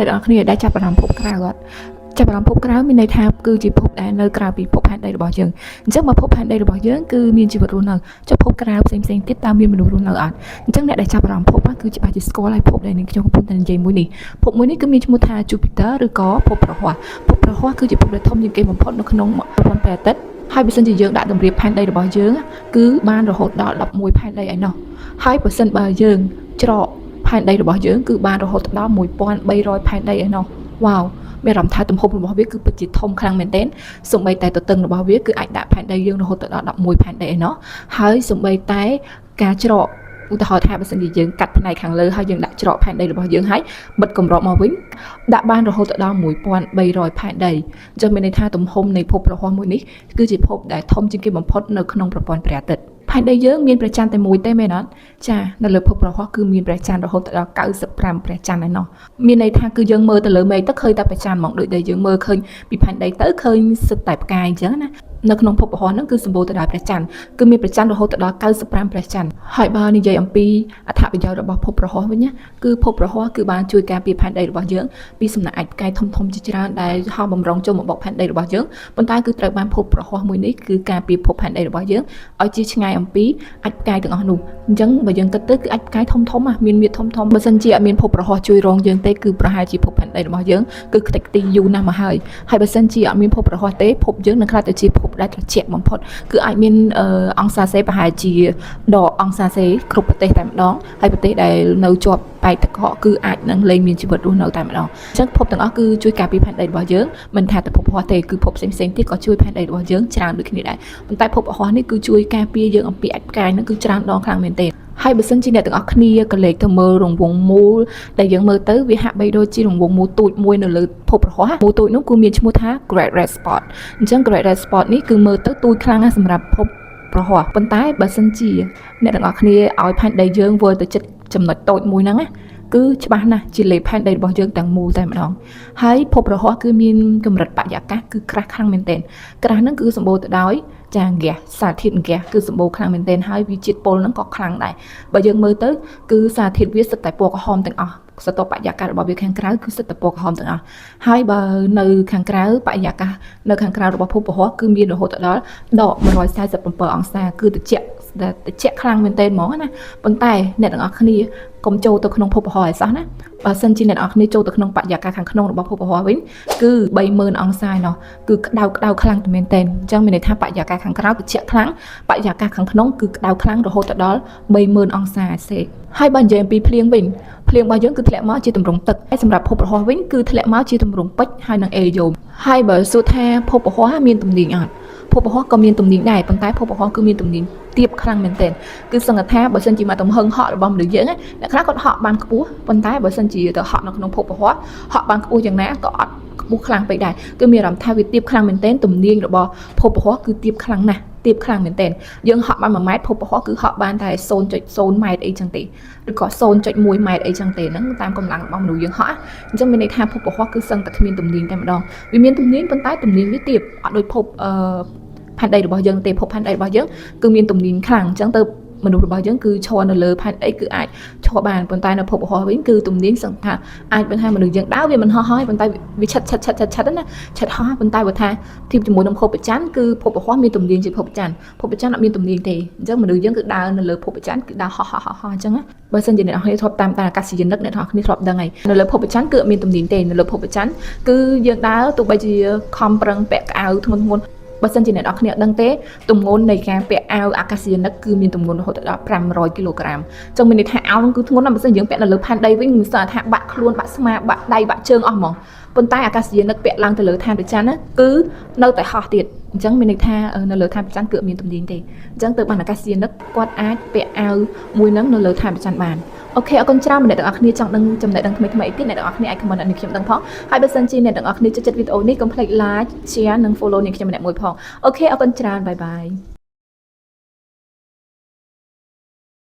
អ្នកនរគ្នាដែលចាប់អារម្មណ៍ភពក្រៅអត់ចាប់អារម្មណ៍ភពក្រៅមានន័យថាគឺជាភពដែលនៅក្រៅពីភពផែនដីរបស់យើងអញ្ចឹងមកភពផែនដីរបស់យើងគឺមានជីវិតរស់នៅចុះភពក្រៅផ្សេងទៀតតើមានមនុស្សរស់នៅអត់អញ្ចឹងអ្នកដែលចាប់អារម្មណ៍ភពគឺច្បាស់ជាស្គាល់ហើយភពដែលខ្ញុំកំពុងតែនិយាយមួយនេះភពមួយនេះគឺមានឈ្មោះថា Jupiter ឬក៏ភពប្រហ័សគឺជាភពដែលធំជាងគេបំផុតនៅក្នុងប្រព័ន្ធព្រះអាទិត្យហើយបើសិនជាយើងដាក់តម្រៀបផែនដីរបស់យើងគឺបានរហូតដល់11ផែនដីឯណោះហើយបើសិនបើយើងច្រកផែនដីរបស់យើងគឺបានរហូតដល់1300ផែនដីឯណោះវ៉ាវមានអារម្មណ៍ថាទំហំរបស់វាគឺពិតជាធំខ្លាំងមែនទែនសូម្បីតែទទឹងរបស់វាគឺអាចដាក់ផែនដីយើងរហូតដល់11ផែនដីឯណោះហើយសូម្បីតែការច្រកឧទាហរណ៍ថាបើសិនជាយើងកាត់ផ្នែកខាងលើហើយយើងដាក់ច្រកផែនដីរបស់យើងហើយបិទកម្របមកវិញដាក់បានរហូតដល់1300ផែនដីអញ្ចឹងមានន័យថាទំហំនៃភពប្រហ័សមួយនេះគឺជាភពដែលធំជាងគេបំផុតនៅក្នុងប្រព័ន្ធព្រះអាទិត្យផែនដីយើងមានព្រះច័ន្ទតែមួយទេមែនអត់ចានៅលើភពប្រហ័សគឺមានព្រះច័ន្ទរហូតដល់95ព្រះច័ន្ទឯណោះមានន័យថាគឺយើងមើលទៅលើមេឃទៅឃើញតែព្រះច័ន្ទហ្មងដូចដែលយើងមើលឃើញពីផែនដីទៅឃើញសិតតែផ្កាយអញ្ចឹងណានៅក្នុងភពប្រហ័សហ្នឹងគឺសម្បូរទៅដោយព្រះច័ន្ទគឺមានព្រះច័ន្ទរហូតដល់95ព្រះច័ន្ទហើយបើនិយាយអំពីអត្ថប្រយោជន៍របស់ភពប្រហ័សវិញណាគឺភពប្រហ័សគឺបានជួយការពារផែនដីរបស់យើងពីសំណាក់អាចផ្កាយធំជាច្រើនដែលហោះបំរុងចូលមកបុកផែនដីរបស់យើងប៉ុន្តែគឺត្រូវបានភពប្រហ័សមួយនេះគឺការពារភពផែនដីរបស់យើងឲ្យជាឆ្ងាយអំពីអាចផ្កាយទាំងអស់នោះអញ្ចឹងបើយើងគិតទៅគឺអាចផ្កាយធំមានមាឌធំបើសិនជាអត់មានភពប្រហ័សជួយរងយើងទេគឺប្រហែលជាភពផែនដីរបស់យើងគឺខ្ទេចខ្ទីយូរណាស់មកហើយបើសិនជាអត់មានភពប្រហ័សទេភពយើងនឹងខ្លាចទៅជាភពដែលត្រជាក់បំផុតគឺអាចមានអង្សាសេប្រហែលជាដកអង្សាសេគ្រប់ប្រទេសតែម្ដងហើយប្រទេសដែលនៅជាប់បែកទឹកកកគឺអាចនឹងលែងមានជីវិតរស់នៅតែម្ដងអញ្ចឹងភពទាំងអស់គឺជួយការពារផែនដីរបស់យើងមិនថាតែភពប្រហ័សទេគឺភពផ្សេងទៀតក៏ជួយផែនដីរបស់យើងច្រើនដូចគ្នាដែរប៉ុន្តែភពប្រហ័សនេះគឺជួយការពារយើងអំពីអាចផ្កាយហ្នឹងគឺច្រើនដងខ្លាំងមែនទេហើយបើសិនជាអ្នកទាំងអស់គ្នាក៏លេខទៅមើលរង្វង់មូលដែលយើងមើលទៅវាហាក់បីដូចជារង្វង់មូលទូចមួយនៅលើភពប្រហ័សមូលទូចនោះគឺមានឈ្មោះថា Great Red Spot អញ្ចឹង Great Red Spot នេះគឺមើលទៅទូចខ្លាំងណាស់សម្រាប់ភពប្រហ័សប៉ុន្តែបើសិនជាអ្នកទាំងអស់គ្នាឲ្យផែនដីយើងធ្វើទៅចិត្តចំណុចតូចមួយហ្នឹងណាគឺច្បាស់ណាស់ជាលេខផែនដីរបស់យើងទាំងមូលតែម្ដងហើយភពប្រហ័សគឺមានកម្រិតបរិយាកាសគឺក្រាស់ខ្លាំងមែនទែនក្រាស់ហ្នឹងគឺសម្បូរទៅដោយចាហ្គាសសារធាតុហ្គាសគឺសម្បូរខ្លាំងមែនទែនហើយវាជាតិពុលហ្នឹងក៏ខ្លាំងដែរបើយើងមើលទៅគឺសារធាតុវាសិតតែពណ៌ក្រហមទាំងអស់សតបរិយាកាសរបស់វាខាងក្រៅគឺសិតតែពណ៌ក្រហមទាំងអស់ហើយបើនៅខាងក្រៅបរិយាកាសនៅខាងក្រៅរបស់ភពប្រហ័សគឺមានរហូតដល់ដក147អង្សាគឺត្រជាក់ខ្លាំងមែនទែនហ្មងណាប៉ុន្តែអ្នកទាំងអស់គ្នាកុំចូលទៅក្នុងភពប្រហ័សឲ្យសោះណាបើសិនជាអ្នកទាំងអស់គ្នាចូលទៅក្នុងបរិយាកាសខាងក្នុងរបស់ភពប្រហ័សវិញគឺ30000អង្សាឯណោះគឺក្តៅខ្លាំងតែមែនទែនអញ្ចឹងមានន័យថាបរិយាកាសខាងក្រៅត្រជាក់ខ្លាំងបរិយាកាសខាងក្នុងគឺក្តៅខ្លាំងរហូតដល់30000អង្សាសេកហើយបើនិយាយអំពីភ្លៀងវិញភ្លៀងរបស់យើងគឺធ្លាក់មកជាទម្រង់ទឹកហើយសម្រាប់ភពប្រហ័សវិញគឺធ្លាក់មកជាទម្រង់ពេជ្រហើយនឹងអេយ៉ូមហើយបើសួរថាភពប្រហ័សមានទំនាញអត់ភពប្រហ័សក៏មានទំនាញដែរប៉ុន្តែភពប្រហ័សគឺមានទំនាញទាបខ្លាំងមែនទែនគឺសង្កត់ថាបើសិនជាមកទំហឹងហក់របស់មនុស្សយើងអ្នកខ្លះគាត់ហក់បានខ្ពស់ប៉ុន្តែបើសិនជាទៅហក់នៅក្នុងភពប្រហ័សហក់បានខ្ពស់យ៉ាងណាក៏អត់ខ្ពស់ខ្លាំងពេកដែរគឺមានអារម្មណ៍ថាវាទាបខ្លាំងមែនទែនទំនាញរបស់ភពប្រហ័សគឺទាបខ្លាំងណាស់ទាបខ្លាំងមែនទែនយើងហក់បាន1ម៉ែត្រភពប្រហ័សគឺហក់បានតែ 0.0 ម៉ែត្រអីចឹងទេឬក៏ 0.1 ម៉ែត្រអីចឹងទេហ្នឹងតាមកម្លាំងរបស់មនុស្សយើងហក់អញ្ចឹងមានន័យថាភពប្រហ័សគឺសឹងតែគ្មានទំនាញតែម្ដងវាមានទំនាញប៉ុន្តែទំនាញវាទាបអត់ដូចភពផែនដីរបស់យើងទេភពផែនដីរបស់យើងគឺមានទំនាញខ្លាំងអញ្ចឹងទៅមនុស្សរបស់យើងគឺឈរនៅលើផែនដីគឺអាចឈរបានប៉ុន្តែនៅភពប្រហ័សវិញគឺទំនាញសឹងថាអាចបើថាមនុស្សយើងដើរវាមិនហោះហើយប៉ុន្តែវាឆិតណាឆិតហោះប៉ុន្តែបើថាធៀបជាមួយនឹងភពព្រះច័ន្ទគឺភពប្រហ័សមានទំនាញជាភពព្រះច័ន្ទភពព្រះច័ន្ទអត់មានទំនាញទេអញ្ចឹងមនុស្សយើងគឺដើរនៅលើភពព្រះច័ន្ទគឺដើរហោះអញ្ចឹងណាបើសិនជាអ្នកនរគ្នាធ្លាប់តាមអាកាសយានិកអ្នកនរគ្នាធ្លាប់ដឹងហើយនៅលើភពព្រះច័ន្ទគឺអត់មានទំនាញទេនៅលើភពព្រះច័ន្ទគឺយើងដើរទោះបីជាខំប្រឹងពាក់កៅធ្ងន់បើសិនជាអ្នកនរគ្នាអត់ដឹងទេទម្ងន់នៃការពាក់អាវអាកាសយានិកគឺមានទម្ងន់រហូតដល់500គីឡូក្រាមអញ្ចឹងមានន័យថាអាវហ្នឹងគឺធ្ងន់ណាស់បើសិនយើងពាក់នៅលើផែនដីវិញមិនស្គាល់ថាបាក់ខ្លួនបាក់ស្មាបាក់ដៃបាក់ជើងអស់ហ្មងប៉ុន្តែអាកាសយានិកពាក់ឡើងទៅលើឋានព្រះច័ន្ទណាគឺនៅតែហោះទៀតអញ្ចឹងមានន័យថានៅលើឋានព្រះច័ន្ទគឺអត់មានទំនាញទេអញ្ចឹងទៅបានអាកាសយានិកគាត់អាចពាក់អាវមួយហ្នឹងនៅលើឋានព្រះច័ន្ទបានអូខេអរគុណច្រើនអ្នកទាំងអស់គ្នាចង់ដឹងចំណេះដឹងថ្មីៗទៀតអ្នកទាំងអស់គ្នាអាច comment ឲ្យខ្ញុំដឹងផងហើយបើសិនជាអ្នកទាំងអស់គ្នាចូលចិត្តវីដេអូនេះកុំភ្លេច like share និង follow នាងខ្ញុំម្នាក់មួយផងអូខេអរគុណច្រើនបាយបាយ